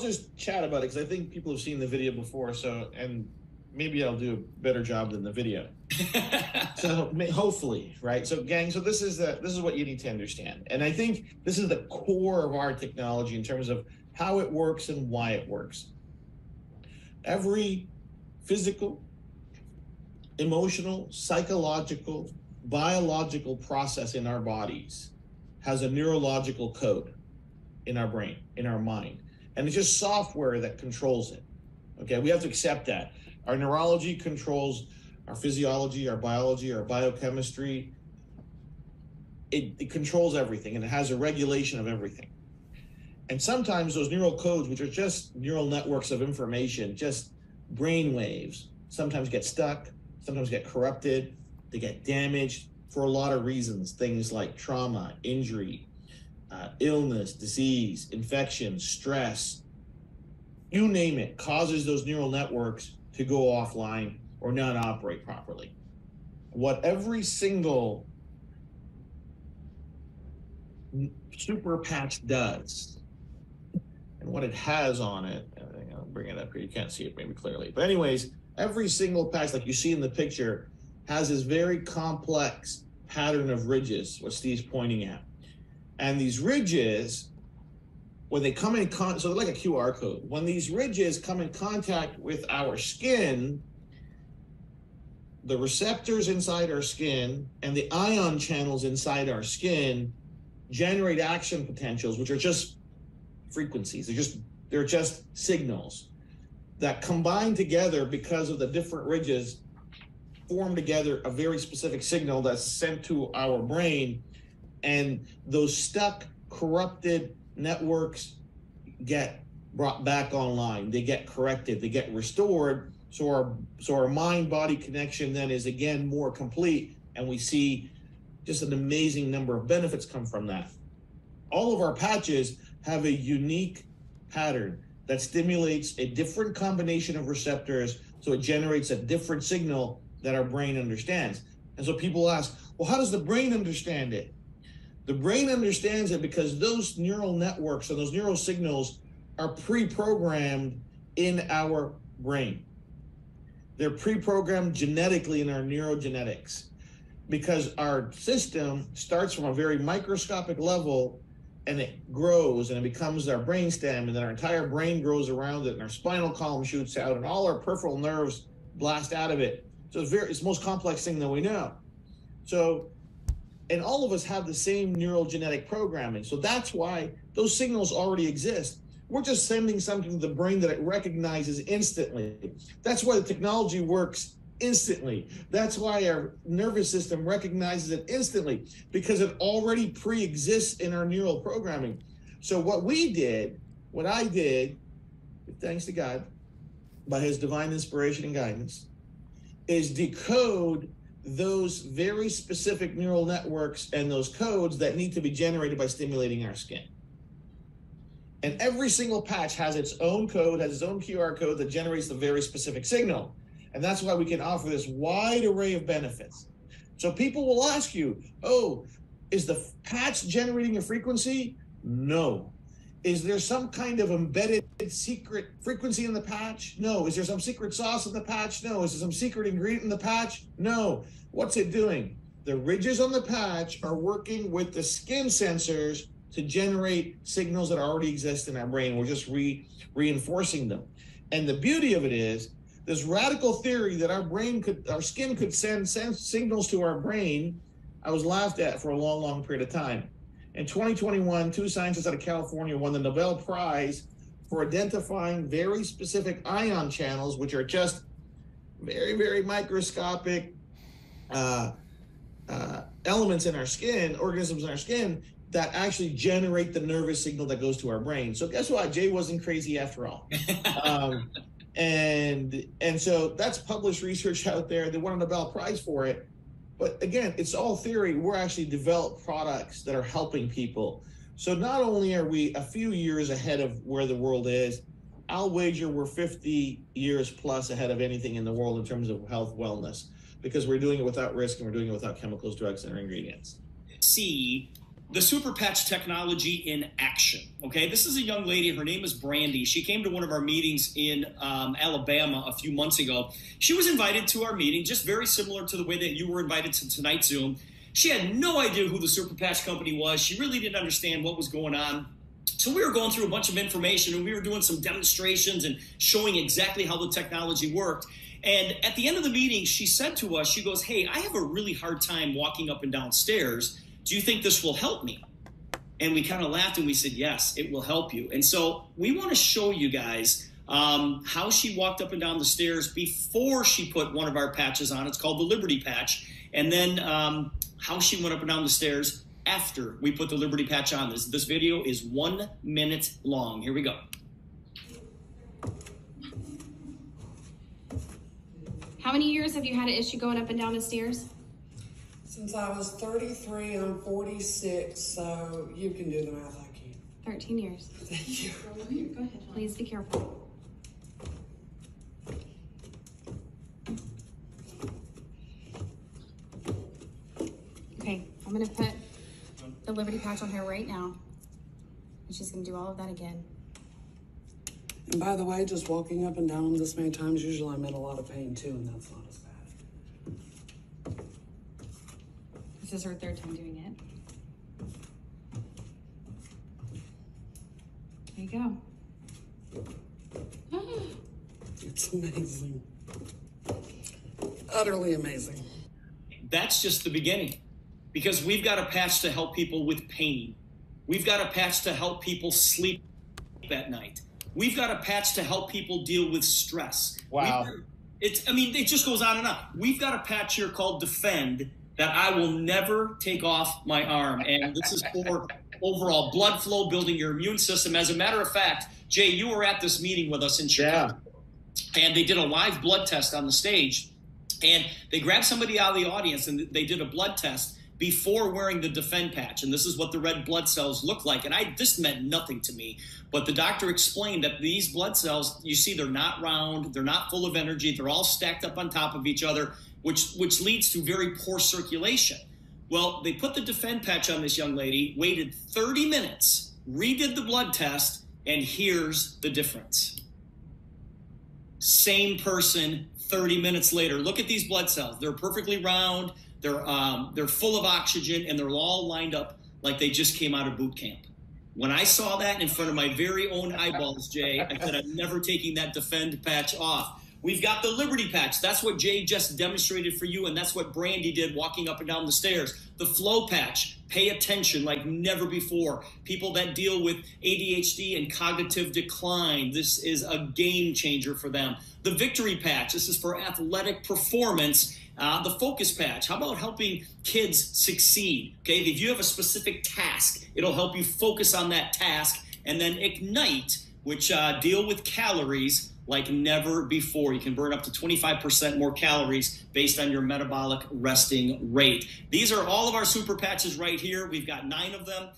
just chat about it because I think people have seen the video before. So, and maybe I'll do a better job than the video. So hopefully, right? So gang, so this is what you need to understand. And I think this is the core of our technology in terms of how it works and why it works. Every physical, emotional, psychological, biological process in our bodies has a neurological code in our brain, in our mind. And it's just software that controls it. Okay, we have to accept that. Our neurology controls our physiology, our biology, our biochemistry. It controls everything, and it has a regulation of everything. And sometimes those neural codes, which are just neural networks of information, just brain waves, sometimes get stuck, sometimes get corrupted, they get damaged for a lot of reasons. Things like trauma, injury, illness, disease, infection, stress, you name it, causes those neural networks to go offline or not operate properly. What every single super patch does, and what it has on it, I'll bring it up here, you can't see it maybe clearly, but anyways, every single patch, like you see in the picture, has this very complex pattern of ridges, what Steve's pointing at. And these ridges, when they come in contact, so they're like a QR code. When these ridges come in contact with our skin, the receptors inside our skin and the ion channels inside our skin generate action potentials, which are just frequencies. They're just signals that combine together because of the different ridges, form together a very specific signal that's sent to our brain. And those stuck, corrupted networks get brought back online. They get corrected, they get restored. So our mind-body connection then is again more complete, and we see just an amazing number of benefits come from that. All of our patches have a unique pattern that stimulates a different combination of receptors, so it generates a different signal that our brain understands. And so people ask, well, how does the brain understand it? The brain understands it because those neural networks and those neural signals are pre-programmed in our brain. They're pre-programmed genetically in our neurogenetics because our system starts from a very microscopic level and it grows and it becomes our brainstem, and then our entire brain grows around it and our spinal column shoots out and all our peripheral nerves blast out of it. So it's the most complex thing that we know. So, and all of us have the same neural genetic programming. So that's why those signals already exist. We're just sending something to the brain that it recognizes instantly. That's why the technology works instantly. That's why our nervous system recognizes it instantly, because it already pre-exists in our neural programming. So what I did, thanks to God, by his divine inspiration and guidance, is decode those very specific neural networks and those codes that need to be generated by stimulating our skin. And every single patch has its own code, has its own QR code that generates the very specific signal. And that's why we can offer this wide array of benefits. So people will ask you, oh, is the patch generating a frequency? No. Is there some kind of embedded secret frequency in the patch? No. Is there some secret sauce in the patch? No. Is there some secret ingredient in the patch? No. What's it doing? The ridges on the patch are working with the skin sensors to generate signals that already exist in our brain. We're just reinforcing them. And the beauty of it is this radical theory that our skin could send signals to our brain. I was laughed at for a long, long period of time. In 2021, two scientists out of California won the Nobel Prize for identifying very specific ion channels, which are just very, very microscopic elements in our skin, organisms in our skin, that actually generate the nervous signal that goes to our brain. So guess what? Jay wasn't crazy after all. And so that's published research out there. They won a Nobel Prize for it. But again, it's all theory. We're actually developed products that are helping people. So not only are we a few years ahead of where the world is, I'll wager we're 50 years plus ahead of anything in the world in terms of health wellness, because we're doing it without risk and we're doing it without chemicals, drugs, and ingredients. See The super patch technology in action. Okay, this is a young lady. Her name is Brandy. She came to one of our meetings in Alabama a few months ago. She was invited to our meeting, just very similar to the way that you were invited to tonight's Zoom. She had no idea who the super patch company was. She really didn't understand what was going on. So we were going through a bunch of information, and we were doing some demonstrations and showing exactly how the technology worked. And at the end of the meeting, she said to us, she goes, "Hey, I have a really hard time walking up and down stairs. Do you think this will help me?" And we kind of laughed and we said, "Yes, it will help you." And so we want to show you guys how she walked up and down the stairs before she put one of our patches on. It's called the Liberty Patch. And then how she went up and down the stairs after we put the Liberty Patch on. This video is 1 minute long. Here we go. How many years have you had an issue going up and down the stairs? Since I was 33, I'm 46, so you can do the math, I can. 13 years. Thank you. Go ahead. Please be careful. Okay, I'm gonna put the Liberty Patch on her right now. And she's gonna do all of that again. And by the way, just walking up and down this many times, usually I'm in a lot of pain too, and that's not as bad. This is her third time doing it. There you go. It's amazing. Utterly amazing. That's just the beginning, because we've got a patch to help people with pain. We've got a patch to help people sleep at night. We've got a patch to help people deal with stress. Wow. It just goes on and on. We've got a patch here called Defend that I will never take off my arm. And this is for overall blood flow, building your immune system. As a matter of fact, Jay, you were at this meeting with us in Chicago. Yeah. And they did a live blood test on the stage. And they grabbed somebody out of the audience and they did a blood test before wearing the Defend patch. And this is what the red blood cells look like. And this meant nothing to me. But the doctor explained that these blood cells, you see, they're not round, they're not full of energy, they're all stacked up on top of each other, which leads to very poor circulation. Well, they put the Defend patch on this young lady, waited 30 minutes, redid the blood test, and here's the difference. Same person 30 minutes later. Look at these blood cells. They're perfectly round, they're full of oxygen, and they're all lined up like they just came out of boot camp. When I saw that in front of my very own eyeballs, Jay, I said, I'm never taking that Defend patch off. We've got the Liberty Patch. That's what Jay just demonstrated for you, and that's what Brandy did walking up and down the stairs. The Flow Patch, pay attention like never before. People that deal with ADHD and cognitive decline, this is a game changer for them. The Victory Patch, this is for athletic performance. The Focus Patch, how about helping kids succeed? Okay, if you have a specific task, it'll help you focus on that task. And then Ignite, which deal with calories like never before. You can burn up to 25% more calories based on your metabolic resting rate. These are all of our super patches right here. We've got 9 of them.